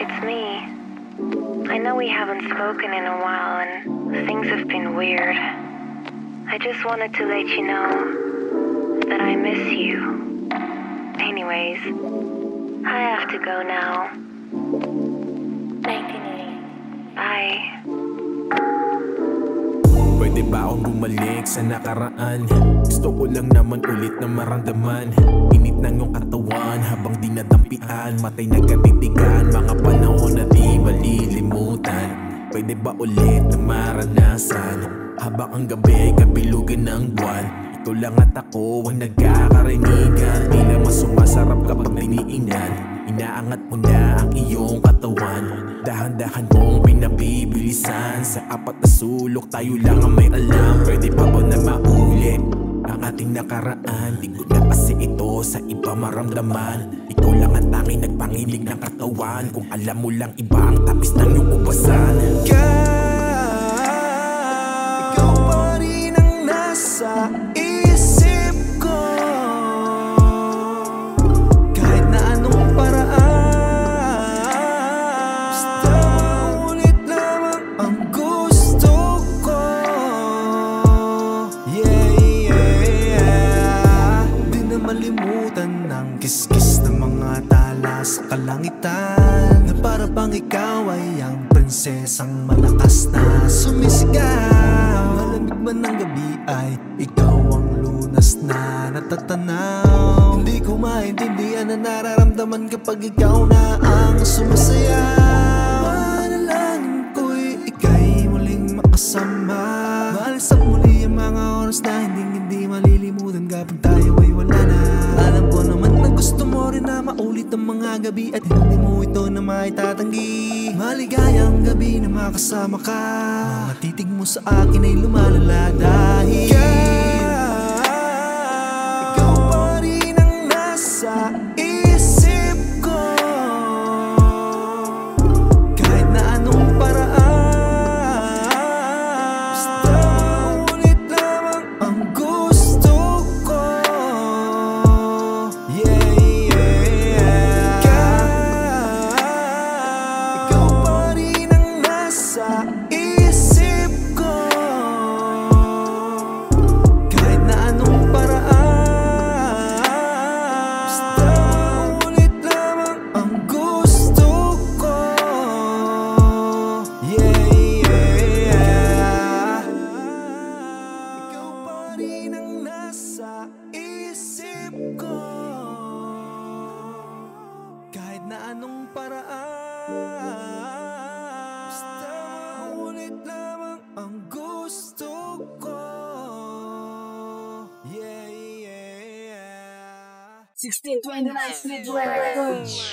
It's me. I know we haven't spoken in a while and things have been weird. I just wanted to let you know that I miss you. Anyways, I have to go now. 1980. Bye. Pwede ba akong bumalik sa nakaraan? Gusto ko lang naman ulit na maramdaman init ng iyong katawan habang dinadampian. Matay nagkatitigan, mga panahon na di malilimutan. Pwede ba ulit na maranasan habang ang gabi ay kabilugan ng buwan? Ito lang at ako ang nagkakarinigan, tila mas sumasarap kapag diniinan. Inaangat mo na ang iyong katawan, dahan-dahan mong pinabibilisan. Sa apat na sulok tayo lang ang may alam. Pwede pa ba na maulit ang ating nakaraan? Di ko na kasi ito sa iba maramdaman. Ikaw lang ang tanging nagpanginig ng katawan. Kung alam mo lang iba ang tapis ng iyong ubasan. Ikaw pa rin ang nasa isip ko, kahit na anong paraan. Basta ulit lamang ang gusto ko. Di na malimutan ng kiss-kiss ng mga tala sa kalangitan, na para bang ikaw ay ang prinsesang malakas na sumisigaw. Malamig man ng gabi ay ikaw ang lunas na natatanaw. Hindi ko maintindihan na nararamdaman kapag ikaw na ang sumasayaw. Manalangin ko'y ika'y muling makasama, maalis at muli ang mga oras na hindi malilimutan kapag tayo ay wala na. Alam ko naman na gusto mo rin na maulit ang mga gabi at hindi mo ito na maitatanggi. Maligayang gabi na makasama ka, mga titig mo sa akin ay lumalala dahil ikaw pa rin ang nasa isip ko, kahit na anong paraan. Basta ulit lamang ang gusto ko. Ikaw pa rin ang nasa isip ko, kahit na anong paraan. Basta ulit lamang ang gusto ko. Ikaw pa rin ang nasa isip ko, kahit na anong paraan. Basta ulit lamang ang gusto ko. 1629 Street Records.